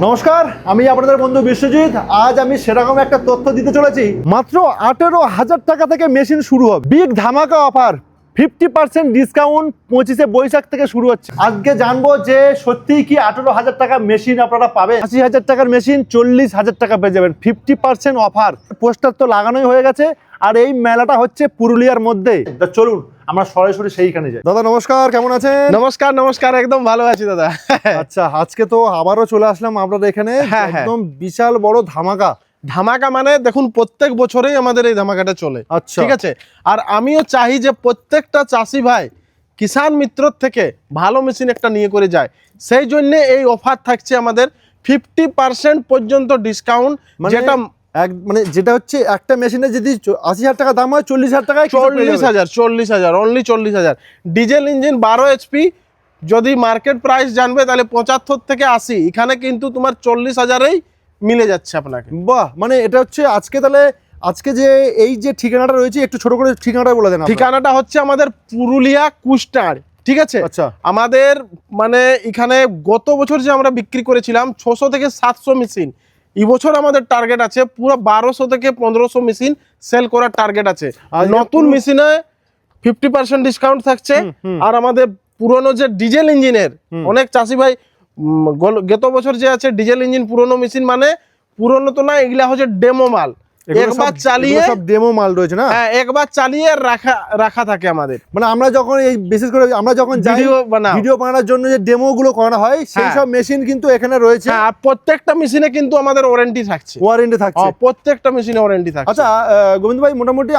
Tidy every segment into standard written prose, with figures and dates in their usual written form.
নমস্কার, আমি আপনাদের বন্ধু বিশ্বজিৎ। আজ আমি সেরকম একটা তথ্য দিতে চলেছি। মাত্র 18,000 টাকা থেকে মেশিন শুরু হবে। বিগ ধামাকা অফার, 50% ডিসকাউন্ট 25শে বৈশাখ থেকে শুরু হচ্ছে। আজকে জানবো যে সত্যিই কি 18,000 টাকা মেশিন আপনারা পাবেন। 80,000 টাকার মেশিন 40,000 টাকা পেয়ে যাবেন। 50% অফার, পোস্টার তো লাগানোই হয়ে গেছে। আর এই মেলাটা হচ্ছে পুরুলিয়ার মধ্যে। চলুন আমরা সরাসরি সেইখানে যাই। দাদা নমস্কার, কেমন আছেন? নমস্কার নমস্কার, একদম ভালো আছি দাদা। আচ্ছা, আজকে তো আবারও চলে আসলাম আপনাদের এখানে। একদম বিশাল বড় ধামাকা। ধামাকা মানে দেখুন, প্রত্যেক বছরেই আমাদের এই ধামাকাটা চলে। আচ্ছা, ঠিক আছে। আর আমিও চাই যে প্রত্যেকটা চাষি ভাই কিষাণ মিত্র থেকে ভালো মেশিন একটা নিয়ে করে যায়। সেই জন্য এই অফার থাকছে আমাদের 50% পর্যন্ত ডিসকাউন্ট, যেটা যেটা হচ্ছে একটা মেশিনে যদি 80,000 টাকা দাম হয়, 40,000 টাকায় 40,000 অনলি 40,000। Diesel engine 12 HP। যদি মার্কেট প্রাইস জানবে তাহলে 75 থেকে 80, এখানে কিন্তু তোমার 40,000-এই মিলে যাচ্ছে আপনাকে। বাহ, মানে এটা হচ্ছে আজকে তাহলে আজকে যে এই যে ঠিকানাটা রয়েছে, একটু ছোট করে ঠিকানাটা বলে দেন। ঠিকানাটা হচ্ছে আমাদের পুরুলিয়া কুষ্টার। ঠিক আছে। আচ্ছা, আমাদের মানে এখানে গত বছর যে আমরা বিক্রি করেছিলাম 600 থেকে 700 মেশিন, এই বছর আমাদের টার্গেট আছে পুরো 1200 থেকে 1500 মেশিন সেল করার টার্গেট আছে। আর নতুন মেশিনে 50% ডিসকাউন্ট থাকছে। আর আমাদের পুরনো যে ডিজেল ইঞ্জিনের অনেক চাষি ভাই গত বছর যে আছে ডিজেল ইঞ্জিন পুরনো মেশিন, মানে পুরনো তো না, এগুলা হচ্ছে ডেমো মাল। একবার চালিয়ে সব ডেমো মাল রয়েছে না? হ্যাঁ, একবার চালিয়ে রাখা থাকে আমাদের। মানে আমরা যখন এই বিশেষ করে আমরা যখন ভিডিও বানানোর জন্য যে ডেমো গুলো করা হয়, সেই সব মেশিন কিন্তু এখানে রয়েছে। হ্যাঁ, প্রত্যেকটা মেশিনে কিন্তু আমাদের ওয়ারেন্টি থাকছে। প্রত্যেকটা মেশিনে ওয়ারেন্টি থাকছে। আচ্ছা গোবিন্দ ভাই, মোটামুটি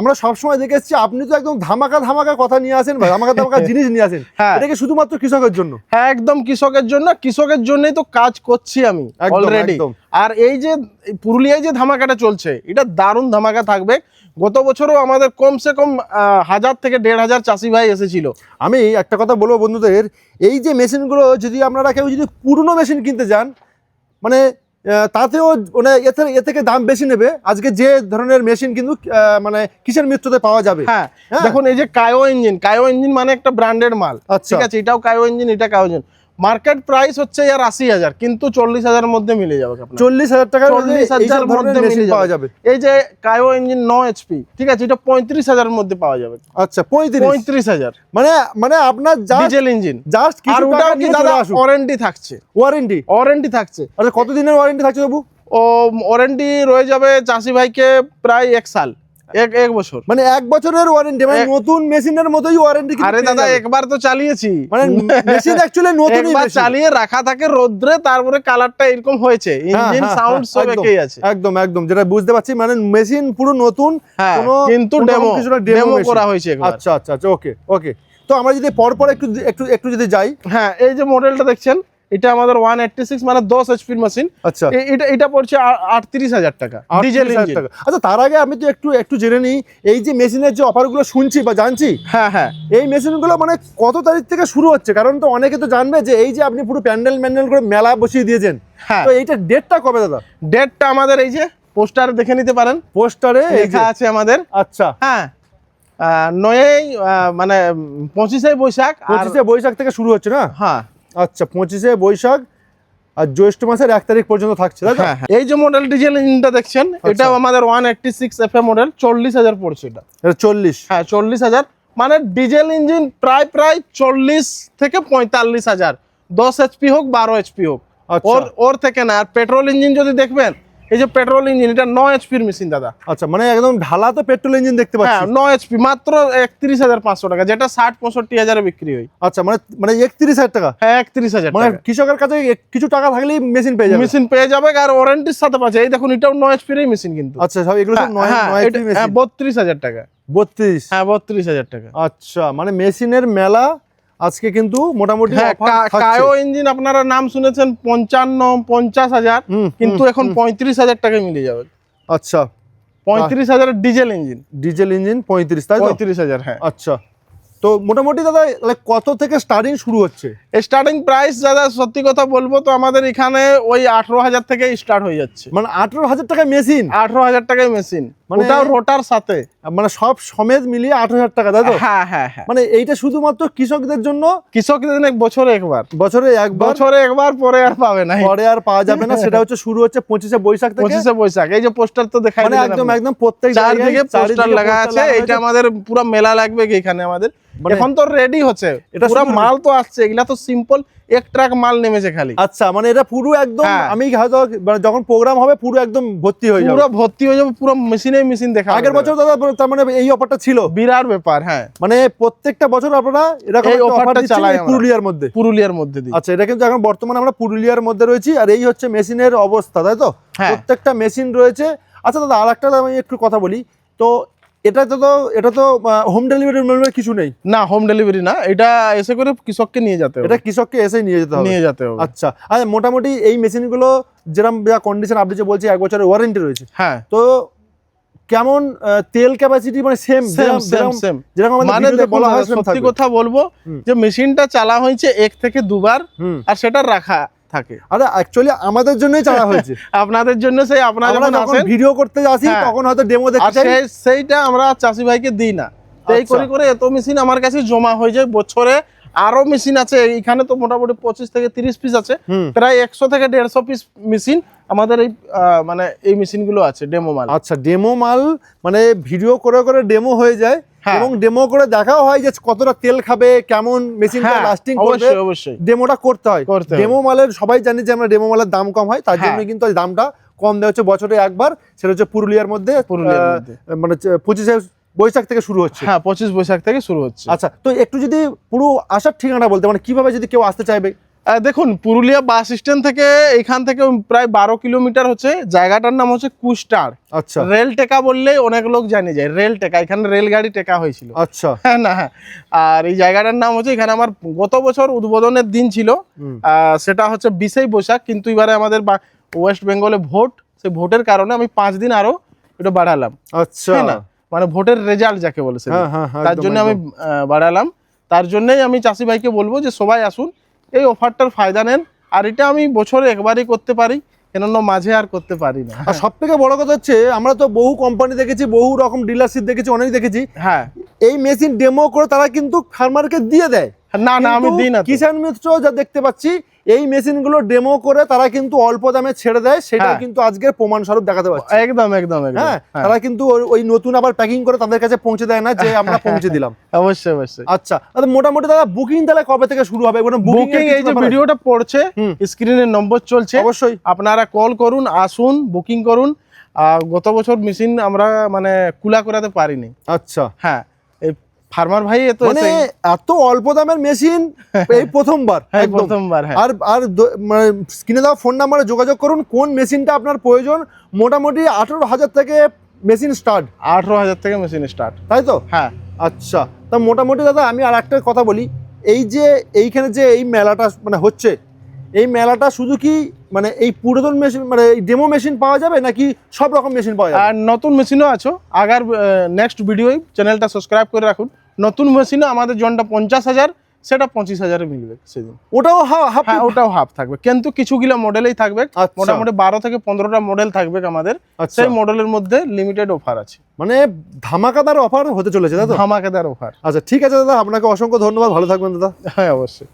আমরা সবসময় দেখে এসেছি আপনি তো একদম ধামাকা ধামাকা কথা নিয়ে আসেন, ধামাকা জিনিস নিয়ে আসেন। এটা কি শুধুমাত্র কৃষকের জন্য? হ্যাঁ, একদম কৃষকের জন্য। কৃষকের জন্যই তো কাজ করছি আমি অলরেডি। আর এই যে পুরুলিয়ায় যে ধামাকাটা চলছে, এটা দারুণ ধামাকা থাকবে। গত বছরও আমাদের কমসে কম 1000 থেকে 1,500 চাষি ভাই এসেছিল। আমি একটা কথা বলবো বন্ধুদের, এই যে মেশিনগুলো যদি আপনারা কেউ যদি পুরনো মেশিন কিনতে যান, মানে তাতেও মানে এ থেকে দাম বেশি নেবে। আজকে যে ধরনের মেশিন কিন্তু মানে কিষাণ মিত্রতে পাওয়া যাবে। হ্যাঁ, দেখুন এই যে কায়ো ইঞ্জিন মানে একটা ব্র্যান্ডেড মাল। ঠিক আছে, এটাও কায়ো ইঞ্জিন, এটা কায়ো ইঞ্জিন। মার্কেট প্রাইস হচ্ছে এর 80,000, কিন্তু 40,000-এর মধ্যে মিলে যাবে। 40,000 টাকার মধ্যে মিলে পাওয়া যাবে। এই যে কায়ো ইঞ্জিন 9 HP, ঠিক আছে, এটা 35,000-এর মধ্যে পাওয়া যাবে। আচ্ছা, 35,000 মানে আপনার ডিজেল ইঞ্জিন জাস্ট কিছু টাকা কি দাদা ওয়ারেন্টি থাকছে। ওয়ারেন্টি থাকছে। আচ্ছা, কতদিনের ওয়ারেন্টি থাকছে বাবু? ও ওয়ারেন্টি রয়ে যাবে চাষি ভাইকে প্রায় 1 সাল, এক বছর। মানে 1 বছরের ওয়ারেন্টি, মানে নতুন মেশিনের মতোই ওয়ারেন্টি। আরে দাদা, একবার তো চালিয়েছি, মানে মেশিন অ্যাকচুয়ালি নতুন, একবার চালিয়ে রাখা থাকে রোদ্রে, তারপরে কালারটা এরকম হয়েছে, ইঞ্জিন সাউন্ড সব একই আছে। একদম যেটা বুঝতে পারছি, মানে মেশিন পুরো নতুন, কিন্তু ডেমো করা হয়েছে। আচ্ছা, ওকে। তো আমরা যদি পরপর একটু যদি যাই। হ্যাঁ, এই যে মডেলটা দেখছেন, এটা আমাদের 186 মানে 10 HP মেশিন। আচ্ছা, এটা পড়ছে 38,000 টাকা ডিজেল ইঞ্জিন। আচ্ছা, তার আগে আমি তো একটু জেনে নিই, এই যে মেশিনের যে অফারগুলো শুনছি বা জানছি, হ্যাঁ, এই মেশিনগুলো মানে কত তারিখ থেকে শুরু হচ্ছে? কারণ তো অনেকে তো জানবে যে এই যে আপনি পুরো প্যান্ডেল করে মেলা বসিয়ে দিয়েছেন। হ্যাঁ, তো এইটা ডেটটা কবে দাদা? ডেটটা আমাদের এই যে পোস্টারে দেখে নিতে পারেন, পোস্টারে লেখা আছে আমাদের। আচ্ছা, হ্যাঁ, 25শে বৈশাখ থেকে শুরু হচ্ছে না? হ্যাঁ, আচ্ছা, 25শে বৈশাখ আর জ্যৈষ্ঠ মাসের 1 তারিখ পর্যন্ত থাকছে। হ্যাঁ, এই যে মডেল ডিজেল ইঞ্জিনটা দেখছেন, এটাও আমাদের 186 FA মডেল, 40,000 পড়ছে। এটা 40? হ্যাঁ, 40,000। মানে ডিজেল ইঞ্জিন প্রায় 40 থেকে 45,000, 10 HP হোক 12 HP হোক, ওর থেকে না। আর পেট্রোল ইঞ্জিন যদি দেখবেন, এই যে পেট্রোল ইঞ্জিন, এটা 9 HP এর মেশিন দাদা। আচ্ছা, মানে একদম ঢালা তো পেট্রোল ইঞ্জিন দেখতে পাচ্ছি। হ্যাঁ, 9 HP, মাত্র 31,500 টাকা, যেটা 60-65,000 এ বিক্রি হয়। আচ্ছা, মানে 31,000 টাকা? হ্যাঁ, 31,000 মানে কৃষকের কাছে কিছু টাকা থাকলেই মেশিন পেয়ে যাবে। আর ওয়ারেন্টির সাথে পাচ্ছে। এই দেখুন, এটাও 9 HP এর মেশিন কিন্তু। আচ্ছা, সব এগুলো সব 9 HP মেশিন। 32,000 টাকা। 32? হ্যাঁ, 32,000 টাকা। আচ্ছা, মানে মেশিনের মেলা আজকে কিন্তু মোটামুটি। কায়ো ইঞ্জিন আপনারা নাম শুনেছেন 55-50,000, কিন্তু এখন 35,000 টাকায় মিলে যাবে। আচ্ছা, 35,000 ডিজেল ইঞ্জিন 35, তাই তো? 35,000, হ্যাঁ। আচ্ছা, তো মোটামুটি দাদা কত থেকে স্টার্টিং শুরু হচ্ছে? স্টার্টিং প্রাইস দাদা সত্যি কথা বলবো তো আমাদের এখানে ওই 18,000 থেকে স্টার্ট হয়ে যাচ্ছে। মানে 18,000 টাকায় মেশিন? 18,000 টাকায় মেশিন। ওটাও রোটার সাথে। মানে সব সমেত মিলিয়ে 8,000 টাকা, তাই তো? হ্যাঁ হ্যাঁ হ্যাঁ, মানে এইটা শুধুমাত্র কৃষকদের জন্য, কৃষকদের বছরে একবার, বছরে একবার পরে আর পাবে না, পরে আর পাওয়া যাবে না। সেটা হচ্ছে শুরু হচ্ছে 25শে বৈশাখ থেকে। 25শে বৈশাখ, এই যে পোস্টার তো দেখাই মানে একদম প্রত্যেক চারদিকে পোস্টার লাগা আছে। এটা আমাদের পুরো মেলা লাগবে এখানে আমাদের। এখন তো রেডি হচ্ছে, এটা পুরো মাল তো আসছে। এগুলা তো সিম্পল এক ট্রাক মাল নেমেছে খালি। আচ্ছা, মানে এটা পুরো একদম, আমি হয়তো যখন প্রোগ্রাম হবে পুরো একদম ভর্তি হয়ে যাবে, পুরো ভর্তি হয়ে যাবে, পুরো মেশিন দেখা। আগের বছর দাদা তার মানে এই অফারটা ছিল, বিরাট ব্যাপার। হ্যাঁ, মানে প্রত্যেকটা বছর আপনারা এরকম এই অফারটা চালাই পুরুলিয়ার মধ্যে দিই। আচ্ছা, এটা কিন্তু এখন বর্তমানে আমরা পুরুলিয়ার মধ্যে রয়েছি। আর এই হচ্ছে মেশিনের অবস্থা, তাই তো? প্রত্যেকটা মেশিন রয়েছে। আচ্ছা দাদা, আরেকটা আমি একটু কথা বলি তো, এটা তো হোম ডেলিভারি কিছু নেই না? হোম ডেলিভারি না, এটা এসে করে কৃষককে নিয়ে যেতে হবে। এটা কৃষককে এসে নিয়ে যেতে হবে। আচ্ছা, মোটামুটি এই মেশিনগুলো যেরকম কন্ডিশন আপনি যে বলছি 1 বছরের ওয়ারেন্টি রয়েছে, হ্যাঁ, তো কেমন তেল ক্যাপাসিটি? মানে সেম যেরকম মানে বলা হয়। সত্যি কথা বলবো যে মেশিনটা চালা হয়েছে 1 থেকে 2 বার, আর সেটা রাখা থাকে। আরে অ্যাকচুয়ালি আমাদের জন্যই চালা হয়েছে, আপনাদের জন্য। সেই আপনারা যখন ভিডিও করতে আসি তখন হয়তো ডেমো দেখতে চাই, সেইটা আমরা চাষি ভাইকে দিই না। এই করে করে এত মেশিন আমার কাছে জমা হয়ে যায় বছরে। আরো মেশিন আছে এখানে, তো মোটামুটি 25 থেকে 30 পিস আছে, প্রায় 100 থেকে 150 পিস মেশিন আমাদের এই মানে এই মেশিন গুলো আছে ডেমো মাল। আচ্ছা, ডেমো মাল মানে ভিডিও করে করে ডেমো হয়ে যায়, এবং ডেমো করে দেখাও হয় যে কতটা তেল খাবে, কেমন মেশিনটা লাস্টিং করবে। অবশ্যই ডেমোটা করতে হয়। ডেমো মালের সবাই জানি যে আমরা ডেমো মালের দাম কম হয়, তার জন্য কিন্তু দামটা কম দেওয়া হচ্ছে বছরে একবার। সেটা হচ্ছে পুরুলিয়ার মধ্যে, মানে 25শে বৈশাখ থেকে শুরু হচ্ছে। হ্যাঁ, 25 বৈশাখ থেকে শুরু হচ্ছে। আচ্ছা, তো একটু যদি পুরো আসার ঠিকানা বলতে, মানে কিভাবে যদি কেউ আসতে চাইবে? দেখুন, পুরুলিয়া বাস স্ট্যান্ড থেকে এখান থেকে প্রায় 12 কিলোমিটার হচ্ছে। জায়গাটার নাম হচ্ছে কুস্টার। আচ্ছা, রেল টেকা বললেই অনেক লোক জানে যায়, রেল টেকা। এখানে রেলগাড়ি টেকা হয়েছিল। আচ্ছা, হ্যাঁ না, হ্যাঁ। আর এই জায়গাটার নাম হচ্ছে, এখানে আমার গত বছর উদ্বোধনের দিন ছিল, সেটা হচ্ছে 20শে বৈশাখ। কিন্তু এবারে আমাদের ওয়েস্ট বেঙ্গলে ভোট, সেই ভোটের কারণে আমি 5 দিন আরো এটা বাড়ালাম। আচ্ছা, না, মানে ভোটের রেজাল্ট যাকে বলে, তার জন্য আমি বাড়ালাম। তার জন্যই আমি চাষি ভাইকে বলবো যে সবাই আসুন, এই অফারটার ফায়দা নেন। আর এটা আমি বছরে একবারই করতে পারি, কেননা মাঝে আর করতে পারি না। আর সব থেকে বড় কথা হচ্ছে, আমরা তো বহু কোম্পানি দেখেছি, বহু রকম ডিলারশিপ দেখেছি, অনেক দেখেছি। হ্যাঁ, এই মেশিন ডেমো করে তারা কিন্তু ফার্মারকে দিয়ে দেয়। না না, আমি দিই না। কিষাণ মিত্র যা দেখতে পাচ্ছি, এই মেশিনগুলো ডেমো করে তারা কিন্তু অল্প দামে ছেড়ে দেয়, সেটা কিন্তু আজকের প্রমাণ স্বরূপ দেখাতে পারছি। একদম একদম। হ্যাঁ, তারা কিন্তু ওই নতুন আবার প্যাকিং করে তাদের কাছে পৌঁছে দেয় না যে আমরা পৌঁছে দিলাম। অবশ্যই অবশ্যই। আচ্ছা, মোটামুটি দাদা বুকিং তাহলে কবে থেকে শুরু হবে? বুকিং এই যে ভিডিওটা পড়ছে, স্ক্রিনে নম্বর চলছে, অবশ্যই আপনারা কল করুন, আসুন, বুকিং করুন। গত বছর মেশিন আমরা মানে কুলা করাতে পারিনি। আচ্ছা, হ্যাঁ, ফার্মার ভাই মানে এত অল্প দামের মেশিন এই প্রথমবার। আর মানে স্ক্রিনে দেওয়া ফোন নাম্বারে যোগাযোগ করুন। কোন মেশিনটা আপনার প্রয়োজন? মোটামুটি 18,000 থেকে মেশিন স্টার্ট। 18,000 থেকে মেশিন স্টার্ট, তাই তো? হ্যাঁ। আচ্ছা, তা মোটামুটি দাদা আমি আর একটা কথা বলি, এই যে এইখানে যে এই মেলাটা মানে হচ্ছে, এই মেলাটা শুধু কি মানে এই পুরাতন মেশিন, মানে এই ডেমো মেশিন পাওয়া যাবে, নাকি সব রকম মেশিন পাওয়া যাবে? আর নতুন মেশিনও আছে। আগার নেক্সট ভিডিও চ্যানেলটা সাবস্ক্রাইব করে রাখুন। নতুন মেশিনও আমাদের জনটা 50,000, সেটা 25,000-এ মিলবে সেদিন। ওটাও হাফ? হ্যাঁ, ওটাও হাফ থাকবে, কিন্তু কিছুগুলা মডেলেই থাকবে। মোটামুটি 12 থেকে 15টা মডেল থাকবে আমাদের। সেই মডেলের মধ্যে লিমিটেড অফার আছে, মানে ধামাকাদার অফার হতে চলেছে, তাই তো? ধামাকাদার অফার। আচ্ছা, ঠিক আছে দাদা, আপনাকে অসংখ্য ধন্যবাদ, ভালো থাকবেন দাদা। হ্যাঁ, অবশ্যই।